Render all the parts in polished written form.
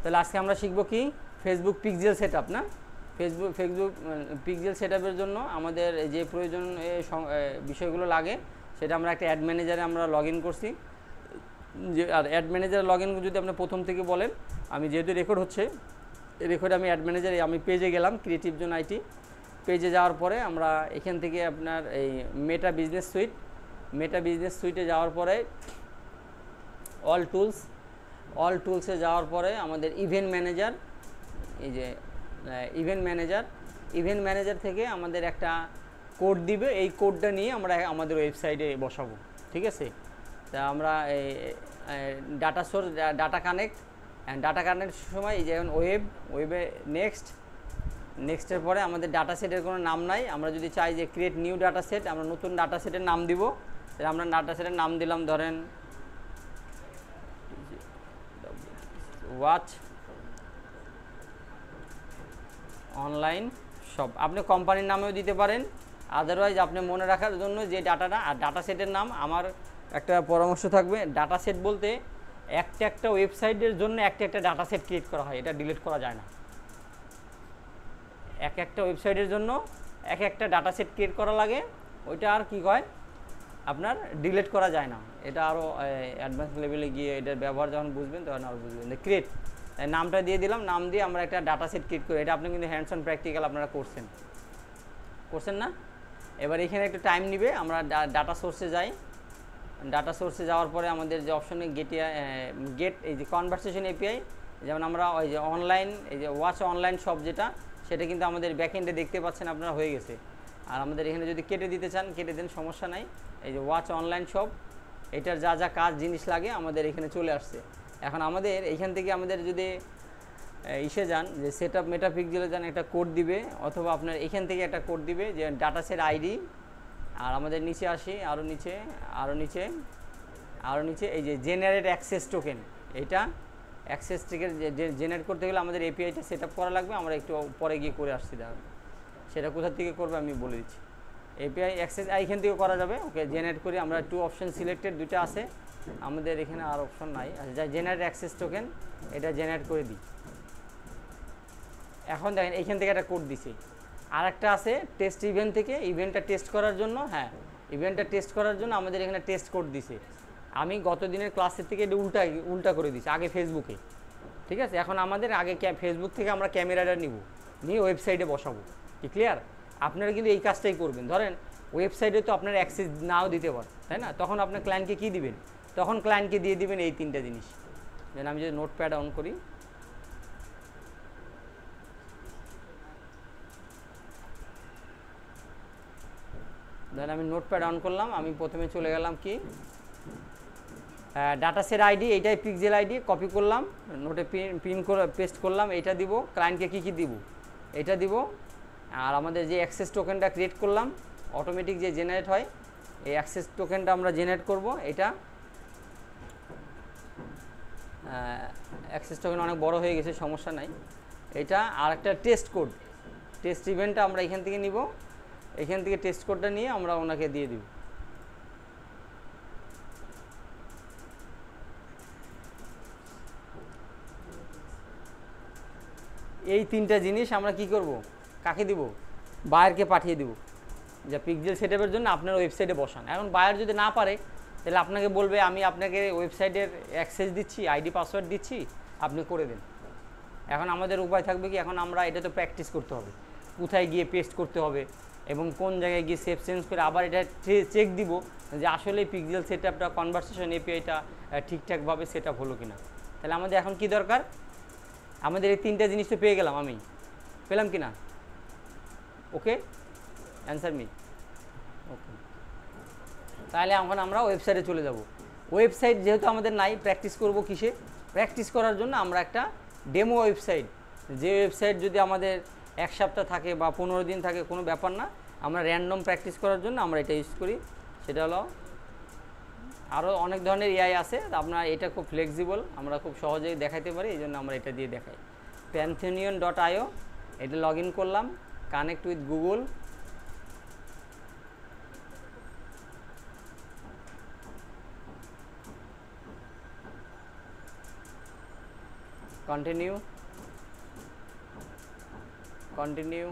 তাহলে আজকে আমরা শিখব কি ফেসবুক পিক্সেল সেটআপ না ফেসবুক পিক্সেল সেটআপের জন্য আমাদের যে প্রয়োজন বিষয়গুলো লাগে সেটা আমরা একটা অ্যাড ম্যানেজারে আমরা লগ ইন করছি যে আর অ্যাড ম্যানেজারে লগ ইন যদি আপনি প্রথম থেকে বলেন আমি যেহেতু রেকর্ড হচ্ছে রেকর্ড আমি অ্যাড ম্যানেজারে আমি পেজে গেলাম ক্রিয়েটিভ জোন আইটি পেজে যাওয়ার পরে আমরা এখান থেকে আপনার এই মেটা বিজনেস সুইটে যাওয়ার পরে অল টুলসে যাওয়ার পরে আমাদের ইভেন্ট ম্যানেজার এই যে ইভেন্ট ম্যানেজার থেকে আমাদের একটা কোড দিবে এই কোডটা নিয়ে আমরা আমাদের ওয়েবসাইটে বসাবো ঠিক আছে তা আমরা ডাটা কানেক্ট সময় এই যেমন ওয়েবে নেক্সটের পরে আমাদের ডাটা সেটের কোনো নাম নাই আমরা যদি চাই যে ক্রিয়েট নিউ ডাটা সেট আমরা নতুন ডাটা সেটের নাম দিব তাহলে আমরা ডাটা সেটের নাম দিলাম ধরেন ওয়াচ অনলাইন শপ আপনি কোম্পানির নামেও দিতে পারেন আদারওয়াইজ আপনি মনে রাখার জন্য যে ডাটাটা আর ডাটা সেটের নাম আমার একটা পরামর্শ থাকবে ডাটা সেট বলতে একটা ওয়েবসাইটের জন্য একটা ডাটা সেট ক্রিয়েট করা হয় এটা ডিলিট করা যায় না একটা ওয়েবসাইটের জন্য একটা ডাটা সেট ক্রিয়েট করা লাগে ওইটা আর কি হয় আপনার ডিলিট করা যায় না এটা আরও অ্যাডভান্স লেভেলে গিয়ে এটার ব্যবহার যখন বুঝবেন তখন আরও বুঝবেন ক্রিয়েট নামটা দিয়ে দিলাম নাম দিয়ে আমরা একটা ডাটা সেট ক্রিয়েট করি এটা আপনি কিন্তু হ্যান্ডস অন প্র্যাকটিক্যাল আপনারা করছেন না এবার এখানে একটু টাইম নেবে আমরা ডাটা সোর্সে যাই ডাটা সোর্সে যাওয়ার পরে আমাদের যে অপশনে গেট এই যে কনভারসেশন এপিআই যেমন আমরা ওই যে অনলাইন এই যে ওয়াচ অনলাইন শপ যেটা সেটা কিন্তু আমাদের ব্যাকএন্ডে দেখতে পাচ্ছেন আপনারা হয়ে গেছে আর আমাদের এখানে যদি কেটে দিতে চান কেটে দেন সমস্যা নাই এই যে ওয়াচ অনলাইন শপ এটার যা কাজ জিনিস লাগে আমাদের এখানে চলে আসছে এখন আমাদের এইখান থেকে আমাদের যদি ইসে যান যে সেটআপ মেটা পিক্সেলে যান একটা কোড দিবে অথবা আপনার এখান থেকে একটা কোড দিবে যে ডাটা সেট আইডি আর আমাদের নিচে আসি আরও নিচে এই যে জেনারেট অ্যাক্সেস টোকেন এটা অ্যাক্সেস টোকেন জেনারেট করতে গেলে আমাদের এপিআইটা সেট আপ করা লাগবে আমরা একটু পরে গিয়ে করে আসছি দেখুন সেটা কোথা থেকে করবে আমি বলে দিচ্ছি এপিআই অ্যাক্সেস এইখান থেকে করা যাবে ওকে জেনারেট করি আমরা টু অপশন সিলেক্টেড দুইটা আছে আমাদের এখানে আর অপশন নাই আচ্ছা যা জেনারেট অ্যাক্সেস টোকেন এটা জেনারেট করে দিই এখন দেখেন এইখান থেকে একটা কোড দিছি আর একটা আছে টেস্ট ইভেন্ট থেকে ইভেন্টটা টেস্ট করার জন্য আমাদের এখানে টেস্ট কোড দিছে আমি গত দিনের ক্লাসের থেকে এটা উল্টা করে দিছি আগে ফেসবুকে ঠিক আছে এখন আমাদের আগে ফেসবুক থেকে আমরা ক্যামেরাটা নিয়ে ওয়েবসাইটে বসাবো কি ক্লিয়ার আপনারা কিন্তু এই কাজটাই করবেন ধরেন ওয়েবসাইটে তো আপনার অ্যাক্সেস নাও দিতে পারেন তাই না তখন আপনার ক্লায়েন্টকে কী দিবেন তখন ক্লায়েন্টকে দিয়ে দিবেন এই তিনটা জিনিস যেন আমি যদি নোটপ্যাড অন করি ধরেন আমি নোটপ্যাড অন করলাম আমি প্রথমে চলে গেলাম কি ডাটা সেট আইডি এইটাই পিক্সেল আইডি কপি করলাম নোটে পিন করে পেস্ট করলাম এটা দিব ক্লায়েন্টকে কী দিব এটা দিব আর আমাদের যে অ্যাক্সেস টোকেনটা ক্রিয়েট করলাম অটোমেটিক যে জেনারেট হয় এই অ্যাক্সেস টোকেনটা আমরা জেনারেট করব এটা অ্যাক্সেস টোকেন অনেক বড় হয়ে গেছে সমস্যা নাই এটা আর একটা টেস্ট ইভেন্টটা আমরা এখান থেকে নিব এখান থেকে টেস্ট কোডটা নিয়ে আমরা ওনাকে দিয়ে দিব এই তিনটা জিনিস আমরা কি করব কাকে দিব বায়ারকে পাঠিয়ে দিব যা পিক্সেল সেটআপের জন্য আপনার ওয়েবসাইটে বসান এখন বায়ার যদি না পারে তাহলে আপনাকে বলবে আমি আপনাকে ওয়েবসাইটের অ্যাক্সেস দিচ্ছি আইডি পাসওয়ার্ড দিচ্ছি আপনি করে দেন এখন আমাদের উপায় থাকবে কি এখন আমরা এটা তো প্র্যাকটিস করতে হবে কোথায় গিয়ে পেস্ট করতে হবে এবং কোন জায়গায় গিয়ে সেভ চেঞ্জ করে আবার এটা চেক দিব যে আসলে পিক্সেল সেটআপটা কনভারসেশন এপিআইটা ঠিকঠাকভাবে সেটআপ হলো কিনা তাহলে আমাদের এখন কি দরকার আমাদের এই তিনটা জিনিস তো পেয়ে গেলাম আমি পেলাম কি না ওকে অ্যান্সার মি ওকে তাহলে এখন আমরা ওয়েবসাইটে চলে যাব ওয়েবসাইট যেহেতু আমাদের নাই প্র্যাকটিস করব কিসে প্র্যাকটিস করার জন্য আমরা একটা ডেমো ওয়েবসাইট যে ওয়েবসাইট যদি আমাদের এক সপ্তাহ থাকে বা 15 দিন থাকে কোনো ব্যাপার না আমরা র্যান্ডম প্র্যাকটিস করার জন্য আমরা এটা ইউজ করি সেটা হলো আরও অনেক ধরনের এআই আছে আপনার এটা খুব ফ্লেক্সিবল আমরা খুব সহজেই দেখাতে পারি এই জন্য আমরা এটা দিয়ে দেখাই pantheon.io এটা লগ ইন করলাম connect with Google continue, continue.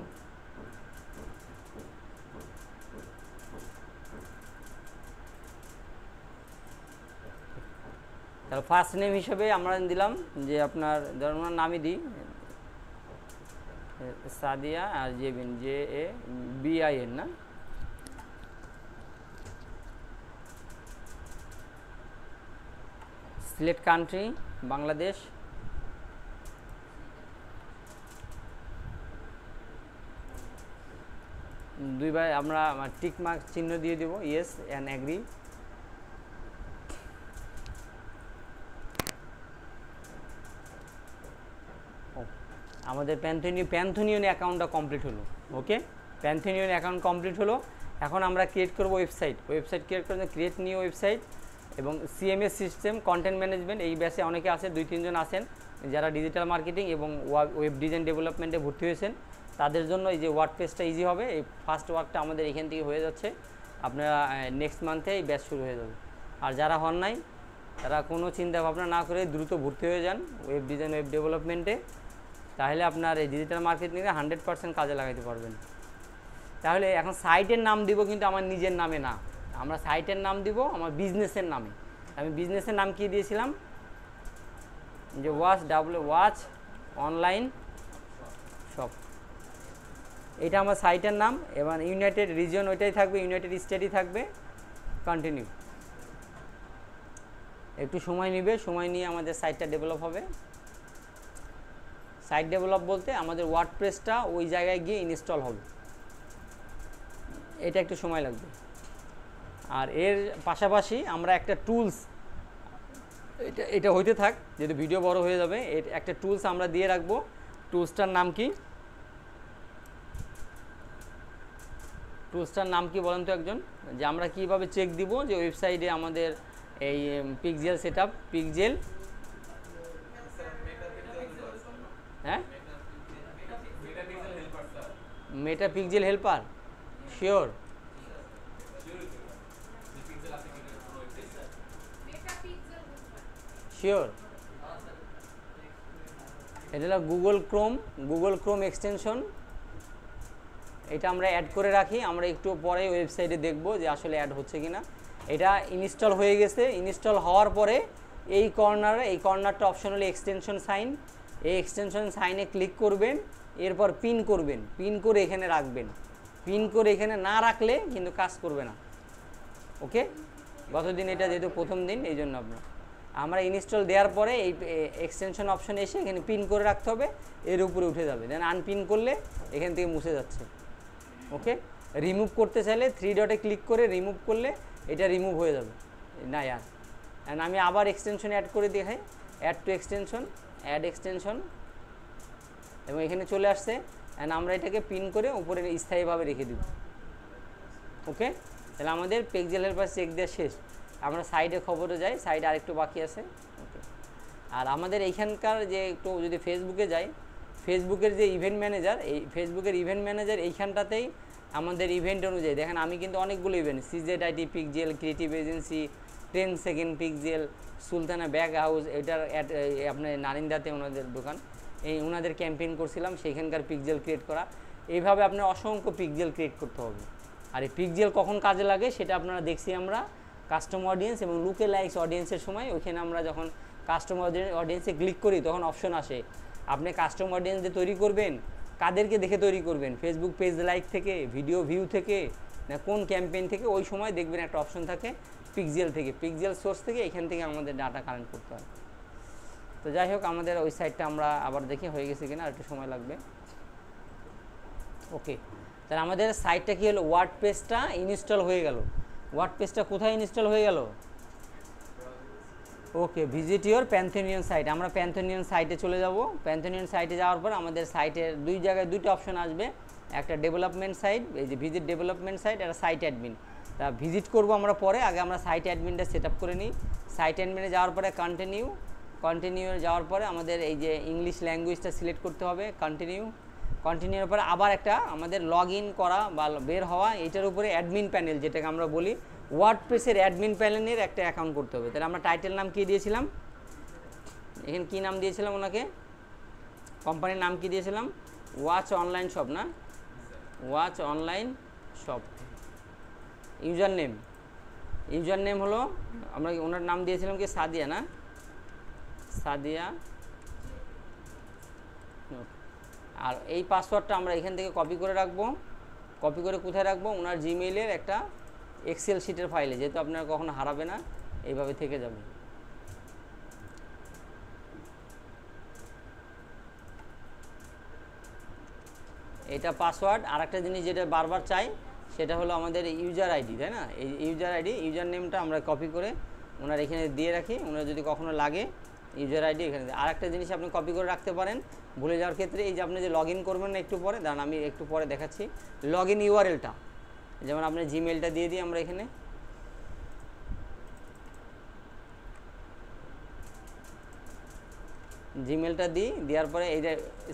তাহলে ফার্স্ট নেম হিসেবে আমরা দিলাম যে আপনার ধরুন ওনার নামই দিই সাদিয়া আর জেবিন, JABIN না। সিলেক্ট কান্ট্রি বাংলাদেশ, দুইবার আমরা টিক মার্ক চিহ্ন দিয়ে দেব, ইয়েস অ্যান্ড অ্যাগ্রি। আমাদের প্যান্থনিয়ন অ্যাকাউন্টটা কমপ্লিট হলো। ওকে, প্যান্থনিয়ন অ্যাকাউন্ট কমপ্লিট হলো। এখন আমরা ক্রিয়েট করব ওয়েবসাইট ক্রিয়েট করতে ক্রিয়েট নিউ ওয়েবসাইট এবং CMS সিস্টেম কন্টেন্ট ম্যানেজমেন্ট। এই ব্যাচে অনেকে আছে, 2-3 জন আছেন যারা ডিজিটাল মার্কেটিং এবং ওয়েব ডিজাইন ডেভেলপমেন্টে ভর্তি হয়েছেন। তাদের জন্য এই যে ওয়ার্ডপ্রেসটা ইজি হবে। এই ফার্স্ট ওয়ার্কটা আমাদের এখান থেকে হয়ে যাচ্ছে, আপনারা নেক্সট মান্থে এই ব্যাচ শুরু হয়ে যাবে। আর যারা হন নাই তারা কোনো চিন্তা ভাবনা না করে দ্রুত ভর্তি হয়ে যান ওয়েব ডিজাইন ওয়েব ডেভেলপমেন্টে, তাহলে আপনার এই ডিজিটাল মার্কেটিংয়ে 100% কাজে লাগাতে পারবেন। তাহলে এখন সাইটের নাম দিব কিন্তু আমার নিজের নামে না, আমরা সাইটের নাম দিব আমার বিজনেসের নামে। আমি বিজনেসের নাম কি দিয়েছিলাম যে ওয়াচ অনলাইন শপ, এটা আমার সাইটের নাম। এবার ইউনাইটেড রিজন ওইটাই থাকবে, ইউনাইটেড স্টেটই থাকবে। কন্টিনিউ। একটু সময় নেবে, সময় নিয়ে আমাদের সাইটটা ডেভেলপ হবে। সাইট ডেভেলপ বলতে আমাদের ওয়ার্ডপ্রেসটা ওই জায়গায় গিয়ে ইনস্টল হবে, এটা একটু সময় লাগবে। আর এর পাশাপাশি আমরা একটা টুলস, এটা হইতে থাক যেহেতু ভিডিও বড় হয়ে যাবে, একটা টুলস আমরা দিয়ে রাখবো। টুলসটার নাম কি? টুলসটার নাম কি বলেন তো একজন, যে আমরা কিভাবে চেক দিব যে ওয়েবসাইটে আমাদের এই পিক্সেল সেটআপ, পিক্সেল, হ্যাঁ মেটা পিক্সেল হেল্পার, শিওর? শিওর? এটা হলো গুগল ক্রোম এক্সটেনশন। এটা আমরা অ্যাড করে রাখি, আমরা একটু পরে ওয়েবসাইটে দেখব যে আসলে অ্যাড হচ্ছে কিনা। এটা ইনস্টল হয়ে গেছে। ইনস্টল হওয়ার পরে এই কর্নারটা অপশন হলো এক্সটেনশন সাইন। এই এক্সটেনশন সাইনে ক্লিক করবেন, এরপর পিন করবেন, পিন করে এখানে রাখবেন। পিন করে এখানে না রাখলে কিন্তু কাজ করবে না। ওকে, গতদিন এটা যেহেতু প্রথম দিন এই জন্য আমরা ইনস্টল দেওয়ার পরে এই এক্সটেনশন অপশন এসে এখানে পিন করে রাখতে হবে, এর উপরে উঠে যাবে। দেন আনপিন করলে এখান থেকে মুছে যাচ্ছে। ওকে, রিমুভ করতে চাইলে 3 ডটে ক্লিক করে রিমুভ করলে এটা রিমুভ হয়ে যাবে না ইয়ার। অ্যান্ড আমি আবার এক্সটেনশন অ্যাড করে দেখাই, add to extension, add extension, এবং এখানে চলে আসছে। অ্যান্ড আমরা এটাকে পিন করে উপরে স্থায়ীভাবে রেখে দিব। ওকে, তাহলে আমাদের পিক্সেল হেল্পার চেক দেওয়া শেষ। আমরা সাইডে খবরে যাই, সাইডে আরেকটু বাকি আছে। ওকে, আর আমাদের এইখানকার যে একটু যদি ফেসবুকে যাই, ফেসবুকের যে ইভেন্ট ম্যানেজার, এই ফেসবুকের ইভেন্ট ম্যানেজার এইখানটাতেই আমাদের ইভেন্ট অনুযায়ী দেখেন আমি কিন্তু অনেকগুলো event, CZIT pixel, creative agency, 10 second pixel, Sultana bag house, এটার আপনার নারিন্দাতে ওনাদের দোকান, এই ওনাদের ক্যাম্পেইন করছিলাম, সেইখানকার পিক্সেল ক্রিয়েট করা। এইভাবে আপনার অসংখ্য পিক্সেল ক্রিয়েট করতে হবে। আর এই পিক্সেল কখন কাজে লাগে সেটা আপনারা দেখছি আমরা কাস্টম অডিয়েন্স এবং লুকে লাইকস অডিয়েন্সের সময়। ওইখানে আমরা যখন কাস্টম অডিয়েন্সে ক্লিক করি তখন অপশন আসে আপনি কাস্টম অডিয়েন্স যে তৈরি করবেন কাদেরকে দেখে তৈরি করবেন, ফেসবুক পেজ লাইক থেকে, ভিডিও ভিউ থেকে, না কোন ক্যাম্পেইন থেকে। ওই সময় দেখবেন একটা অপশন থাকে পিক্সেল থেকে, পিক্সেল সোর্স থেকে, এখান থেকে আমাদের ডাটা কালেক্ট করতে হয়। তো যাই হোক, আমাদের ওই সাইটটা আমরা আবার দেখি হয়ে গেছে কিনা, একটু সময় লাগবে। ওকে, তাহলে আমাদের সাইটটা কি হলো, ওয়ার্ডপ্রেসটা ইনস্টল হয়ে গেল। ওয়ার্ডপ্রেসটা কোথায় ইনস্টল হয়ে গেল? ওকে, ভিজিট ইওর প্যান্থনিয়ন সাইট। আমরা প্যান্থনিয়ন সাইটে চলে যাব। প্যান্থনিয়ন সাইটে যাওয়ার পর আমাদের সাইটের দুই জায়গায় দুইটা অপশন আসবে, একটা ডেভেলপমেন্ট সাইট, এই যে ভিজিট ডেভেলপমেন্ট সাইট, একটা সাইট অ্যাডমিন। তা ভিজিট করব আমরা পরে, আগে আমরা সাইট অ্যাডমিনটা সেট আপ করে নিই। সাইট অ্যাডমিনে যাওয়ার পরে কন্টিনিউ যাওয়ার পরে আমাদের এই যে ইংলিশ ল্যাঙ্গুয়েজটা সিলেক্ট করতে হবে, কন্টিনিউর পরে আবার একটা আমাদের লগ ইন করা বা বের হওয়া, এটার উপরে অ্যাডমিন প্যানেল যেটাকে আমরা বলি, ওয়ার্ডপ্রেসের অ্যাডমিন প্যানেলের একটা অ্যাকাউন্ট করতে হবে। তাহলে আমরা টাইটেল নাম কী দিয়েছিলাম, এখানে কী নাম দিয়েছিলাম ওনাকে, কোম্পানির নাম কি দিয়েছিলাম? ওয়াচ অনলাইন শপ না? Watch online shop. User name হলো আমরা ওনার নাম দিয়েছিলাম কি সাদিয়া না? সাদিয়া। আর এই পাসওয়ার্ডটা আমরা এখান থেকে কপি করে রাখবো। কপি করে কোথায় রাখবো? ওনার জিমেইলের একটা এক্সেল শিটের ফাইলে, যেহেতু আপনারা কখনো হারাবে না, এইভাবে থেকে যাবে। এটা পাসওয়ার্ড। আর একটা জিনিস যেটা বারবার চাই সেটা হলো আমাদের ইউজার আইডি, তাই না? এই ইউজার আইডি, ইউজার নেমটা আমরা কপি করে ওনার এখানে দিয়ে রাখি। ওনার যদি কখনো লাগে ইউজার আইডি এখানে। আর একটা জিনিস আপনি কপি করে রাখতে পারেন ভুলে যাওয়ার ক্ষেত্রে, এই যে আপনি যে লগ ইন করবেন না একটু পরে, দাঁড়ান আমি একটু পরে দেখাচ্ছি। লগ ইন ইউআরএলটা, যেমন আপনার জিমেলটা দিয়ে দিই আমরা এখানে। জিমেলটা দিই, দেওয়ার পরে এই যে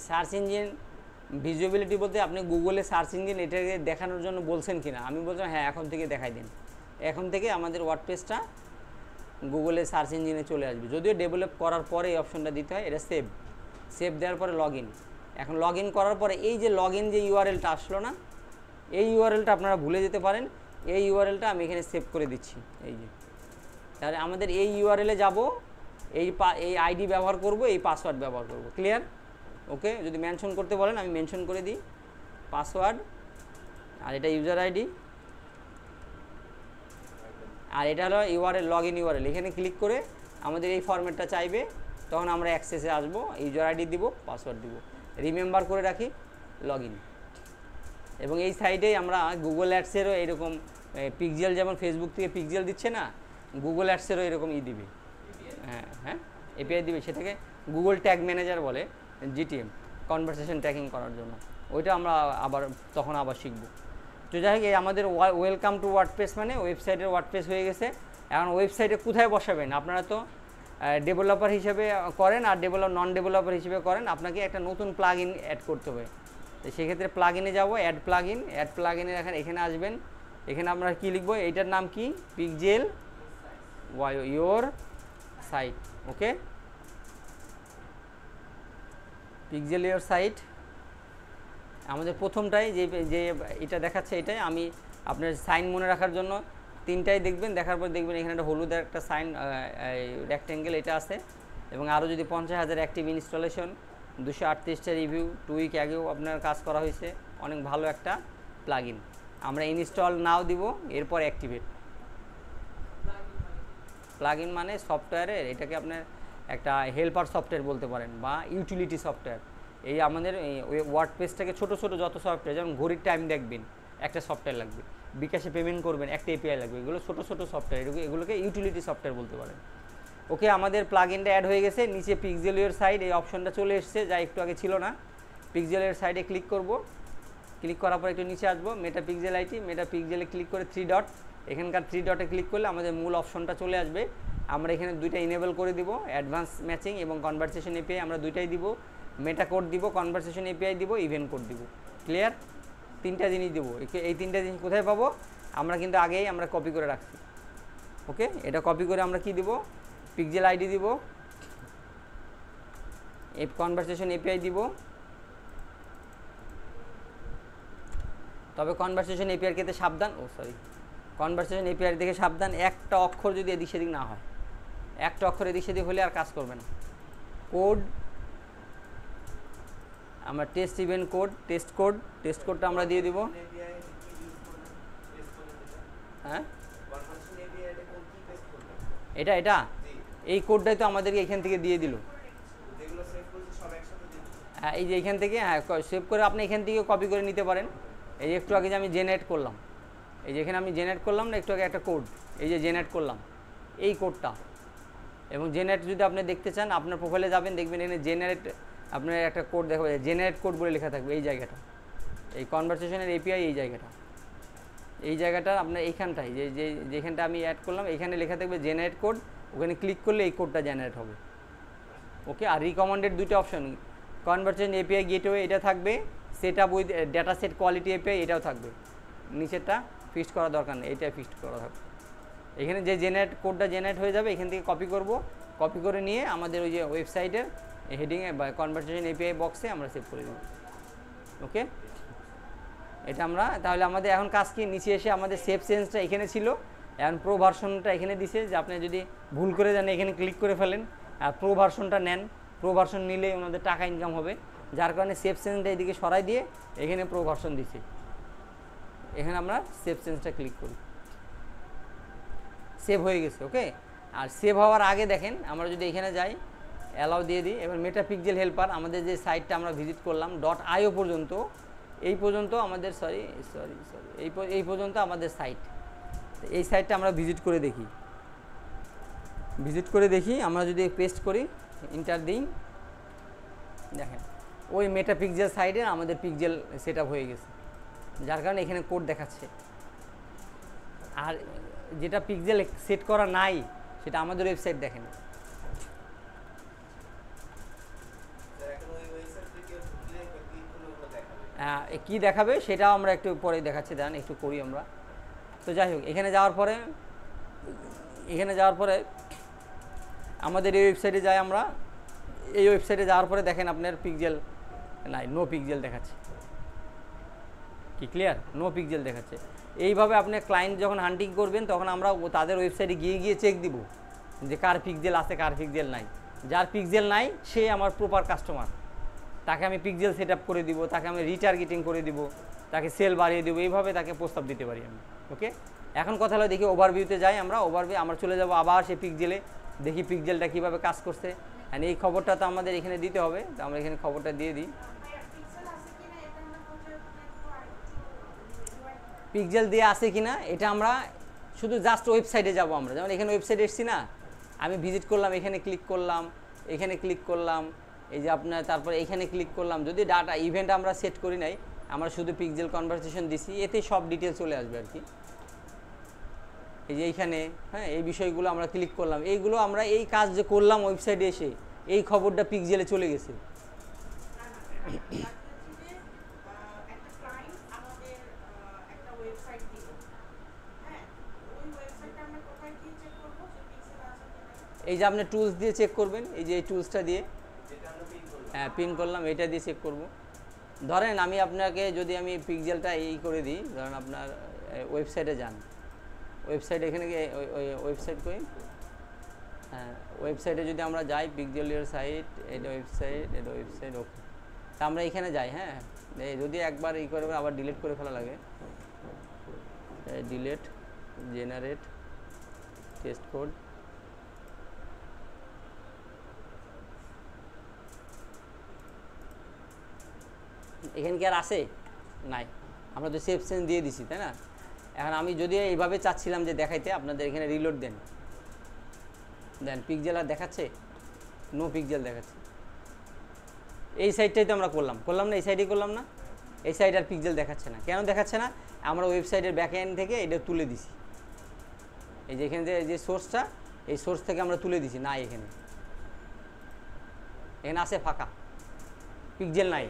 সার্চ ইঞ্জিন ভিজিবিলিটি বলতে আপনি গুগলে সার্চ ইঞ্জিন এটাকে দেখানোর জন্য বলছেন কিনা। আমি বলছিলাম হ্যাঁ এখন থেকে দেখাই দিন। এখন থেকে আমাদের ওয়ার্ডপ্রেসটা গুগলে সার্চ ইঞ্জিনে চলে আসবে। যদিও ডেভেলপ করার পরে এই অপশনটা দিতে হয়। এটা সেভ দেওয়ার পরে লগ ইন। এখন লগ ইন করার পরে এই যে লগ ইন যে ইউআরএলটা আসলো না, এই ইউআরএলটা আপনারা ভুলে যেতে পারেন। এই ইউআরএলটা আমি এখানে সেভ করে দিচ্ছি। এই যে তাহলে আমাদের এই ইউআরএলে যাব, এই আইডি ব্যবহার করব, এই পাসওয়ার্ড ব্যবহার করব। ক্লিয়ার? ওকে, যদি মেনশন করতে বলেন আমি মেনশন করে দিই পাসওয়ার্ড, আর এটা ইউজার আইডি, আর এটা হলো ইউআরএল, লগ ইন ইউআরএল। এখানে ক্লিক করে আমাদের এই ফরম্যাটটা চাইবে, তখন আমরা অ্যাক্সেসে আসবো, ইউজার আইডি দিব, পাসওয়ার্ড দিব, রিমেম্বার করে রাখি, লগ ইন। এবং এই সাইডেই আমরা গুগল অ্যাডসেরও এরকম পিক্সেল, যেমন ফেসবুক থেকে পিক্সেল দিচ্ছে না, গুগল অ্যাডসেরও এরকম দিবে। হ্যাঁ এপিআই দিবে, সেটাকে গুগল ট্যাগ ম্যানেজার বলে, জিটিএম, কনভারসেশন ট্র্যাকিং করার জন্য। ওইটা আমরা তখন আবার শিখবো। তো যাই হোক, এই আমাদের ওয়েলকাম টু ওয়ার্ডপ্রেস মানে ওয়েবসাইটের ওয়ার্ডপ্রেস হয়ে গেছে। এখন ওয়েবসাইটে কোথায় বসাবেন? আপনারা তো ডেভেলপার হিসেবে করেন আর নন ডেভেলপার হিসেবে করেন, আপনাকে একটা নতুন প্লাগ ইন অ্যাড করতে হবে। তো সেক্ষেত্রে প্লাগ ইনে যাবো, অ্যাড প্লাগ ইনের এখানে আসবেন। এখানে আমরা কি লিখবো? এইটার নাম কি? Pixel your site. Okay, pixel your site আমাদের প্রথমটাই যে এটা দেখাচ্ছে, এটাই আমি আপনার সাইন মনে রাখার জন্য তিনটাই দেখবেন। দেখার পর দেখবেন এখানে একটা হলুদের একটা সাইন রেক্টেঙ্গেল এটা আছে। এবং আরও যদি 50,000 অ্যাক্টিভ ইনস্টলেশন, 238টা রিভিউ, 2 উইক আগেও আপনার কাজ করা হয়েছে, অনেক ভালো একটা প্লাগ ইন। আমরা ইনস্টল নাও দিব, এরপর অ্যাক্টিভেট। প্লাগ ইন মানে সফটওয়্যারের, এটাকে আপনার একটা হেল্পার সফটওয়্যার বলতে পারেন বা ইউটিলিটি সফটওয়্যার। এই আমাদের ওয়ার্ডপ্রেসটাকে ছোটো ছোটো যত সফটওয়্যার, যেমন ঘড়ির টাইম দেখবেন একটা সফটওয়্যার লাগবে, বিকাশে পেমেন্ট করবেন একটা এপিআই লাগবে, এগুলো ছোটো ছোটো সফটওয়্যার, এগুলোকে ইউটিলিটি সফটওয়্যার বলতে পারেন। ওকে, আমাদের প্লাগ ইনটা অ্যাড হয়ে গেছে। নিচে পিক্সেল ইয়োর সাইট এই অপশনটা চলে এসছে, যা একটু আগে ছিল না। পিক্সেল ইয়োর সাইটে ক্লিক করব, ক্লিক করার পর একটু নিচে আসবো, মেটা পিক্সেল আইটি, মেটা পিক্সেলে ক্লিক করে 3 ডট, এখানকার 3 ডটে ক্লিক করলে আমাদের মূল অপশনটা চলে আসবে। আমরা এখানে দুইটা ইনেবল করে দিব, অ্যাডভান্স ম্যাচিং এবং কনভারসেশন এপিআই আমরা দুইটাই দিব। মেটা কোড দিব, কনভারসেশন এপিআই দিব, ইভেন্ট কোড দিব। ক্লিয়ার? তিনটা জিনিস দেবো। এই তিনটা জিনিস কোথায় পাবো? আমরা কিন্তু আগেই আমরা কপি করে রাখছি। ওকে, এটা কপি করে আমরা কি দিব? পিক্সেল আইডি দিব, কনভারসেশন এপিআই দিব। তবে কনভারসেশন এপিআই ক্ষেত্রে সাবধান, কনভারসেশন এপিআই থেকে সাবধান, একটা অক্ষর যদি এদিক সেদিক না হয়, একটা অক্ষর এদিক সেদিক হলে আর কাজ করবে না। কোড আমরা টেস্ট ইভেন্ট কোড, টেস্ট কোডটা আমরা দিয়ে দিব। হ্যাঁ, এটা এই কোডটাই তো আমাদেরকে এখান থেকে দিয়ে দিল। হ্যাঁ, এই যে এখান থেকে, হ্যাঁ সেভ করে আপনি এখান থেকে কপি করে নিতে পারেন। এই যে একটু আগে যে আমি জেনারেট করলাম, এই যে এখানে আমি জেনারেট করলাম না একটু আগে একটা কোড, এই যে জেনারেট করলাম এই কোডটা। এবং জেনারেট যদি আপনি দেখতে চান, আপনার প্রোফাইলে যাবেন, দেখবেন এখানে জেনারেট আপনার একটা কোড দেখা যায়, জেনারেট কোড বলে লেখা থাকবে এই জায়গাটা, এই কনভারসেশনের এপিআই এই জায়গাটা আপনার এইখানটায় যেখানটা আমি অ্যাড করলাম, এখানে লেখা থাকবে জেনারেট কোড, ওখানে ক্লিক করলে এই কোডটা জেনারেট হবে। ওকে, আর রিকমেন্ডেড দুটো অপশন, কনভারসেশন এপিআই গেটওয়ে এটা থাকবে, set up with data set quality API এটাও থাকবে। নিচেরটা ফিক্সড করা দরকার নেই, এইটা ফিক্সড করা থাকবে। এখানে যে কোডটা জেনারেট হয়ে যাবে এখান থেকে কপি করব, কপি করে নিয়ে আমাদের ওই যে ওয়েবসাইটের এই হেডিংয়ে বা কনভারসেশন এপিআই বক্সে আমরা সেভ করে দেব। ওকে, এটা আমরা তাহলে আমাদের এখন কাজ কি, নিচে এসে আমাদের সেভ চেঞ্জটা এখানে ছিল, এখন প্রো ভার্সনটা এখানে দিছে যে আপনি যদি ভুল করে যান এখানে ক্লিক করে ফেলেন আর প্রো ভার্সনটা নেন, প্রো ভার্সন নিলে ওনাদের টাকা ইনকাম হবে, যার কারণে সেভ চেঞ্জটা এদিকে সরাই দিয়ে এখানে প্রো ভার্সন দিছে। এখানে আমরা সেভ চেঞ্জটা ক্লিক করি, সেভ হয়ে গেছে। ওকে, আর সেভ হওয়ার আগে দেখেন আমরা যদি এখানে যাই অ্যালাউ দিয়ে দিই, এবার মেটা পিক্সেল হেল্পার আমাদের যে সাইটটা আমরা ভিজিট করলাম .io পর্যন্ত, এই পর্যন্ত আমাদের এই পর্যন্ত আমাদের সাইট, এই সাইটটা আমরা ভিজিট করে দেখি, আমরা যদি পেস্ট করি ইন্টার দিই, দেখেন ওই মেটা পিক্সেল সাইডে আমাদের পিক্সেল সেট আপ হয়ে গেছে, যার কারণে এখানে কোড দেখাচ্ছে। আর যেটা পিক্সেল সেট করা নাই সেটা আমাদের ওয়েবসাইট দেখেন। কি দেখাবে সেটাও আমরা একটু পরে দেখাচ্ছি, দেন একটু করি আমরা। তো যাই হোক, এখানে যাওয়ার পরে আমাদের এই ওয়েবসাইটে যাই আমরা। এই ওয়েবসাইটে যাওয়ার পরে দেখেন আপনার পিক্সেল নাই, নো পিক্সেল দেখাচ্ছে। কি ক্লিয়ার? নো পিক্সেল দেখাচ্ছে। এইভাবে আপনি ক্লায়েন্ট যখন হান্টিং করবেন তখন আমরা তাদের ওয়েবসাইটে গিয়ে চেক দিব যে কার পিক্সেল আছে কার পিক্সেল নাই। যার পিক্সেল নাই সে আমার প্রপার কাস্টমার, তাকে আমি পিক্সেল সেট আপ করে দিব, তাকে আমি রিটার্গেটিং করে দিব, তাকে সেল বাড়িয়ে দেবো, এইভাবে তাকে প্রস্তাব দিতে পারি আমি। ওকে, এখন কথা হলো দেখি ওভারভিউতে যাই আমরা। আমরা চলে যাব আবার সেই পিক্সেলে, দেখি পিক্সেলটা কীভাবে কাজ করছে। অ্যান্ড এই খবরটা তো আমাদের এখানে দিতে হবে, তো আমরা এখানে খবরটা দিয়ে দিই। পিক্সেল দিয়ে আসে কিনা এটা আমরা শুধু জাস্ট ওয়েবসাইটে যাব আমরা, যেমন এখানে ওয়েবসাইটে এসেছি না, আমি ভিজিট করলাম, এখানে ক্লিক করলাম, এই যে আপনার তারপরে এখানে ক্লিক করলাম। যদি ডাটা ইভেন্ট আমরা সেট করি নাই, আমরা শুধু পিক্সেল কনভারসেশন দিছি, এতে সব ডিটেল চলে আসবে আর কি। এই যে এইখানে হ্যাঁ এই বিষয়গুলো আমরা ক্লিক করলাম, এইগুলো আমরা এই কাজ যে করলাম ওয়েবসাইটে এসে এই খবরটা পিক্সেলে চলে গেছে। এই যে আপনি টুলস দিয়ে চেক করবেন, এই যে এই টুলসটা দিয়ে, হ্যাঁ পিন করলাম, এটা দিয়ে চেক করব। ধরেন আমি আপনাকে যদি আমি পিক্সেলটা এই করে দিই, ধরেন আপনার ওয়েবসাইটে যান, ওয়েবসাইট এখানে গিয়ে ওয়েবসাইট করি, হ্যাঁ ওয়েবসাইটে যদি আমরা যাই, পিক্সেল ইউর সাইট, এটা ওয়েবসাইট ওকে, তা আমরা এখানে যাই। হ্যাঁ যদি একবার ই করে আবার ডিলিট করে ফেলা লাগে, ডিলিট জেনারেট টেস্ট কোড, এখানে কি আর আসে? নাই, আমরা তো সেভ চেঞ্জ দিয়ে দিছি, তাই না? এখন আমি যদি এইভাবে চাচ্ছিলাম যে দেখাইতে, আপনাদের এখানে রিলোড দেন, পিক্সেল আর দেখাচ্ছে, নো পিক্সেল দেখাচ্ছে। এই সাইডটাই তো আমরা করলাম না, এই সাইডেই করলাম না, এই সাইড আর পিক্সেল দেখাচ্ছে না। কেন দেখাচ্ছে না? আমরা ওয়েবসাইটের ব্যাক এন্ড থেকে এটা তুলে দিছি, এই যে এখানে যে সোর্সটা, এই সোর্স থেকে আমরা তুলে দিছি, না এখানে আছে ফাঁকা, পিক্সেল নাই।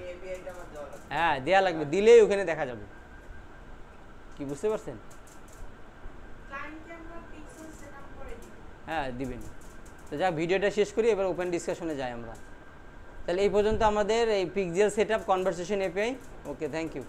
হ্যাঁ দেয়া লাগবে, দিলেই ওখানে দেখা যাবে। কি বুঝতে পারছেন? হ্যাঁ দিবেন। তো যা ভিডিওটা শেষ করি, এবার ওপেন ডিসকাশনে যাই আমরা। তাহলে এই পর্যন্ত আমাদের এই pixel setup conversation API. Okay, thank you.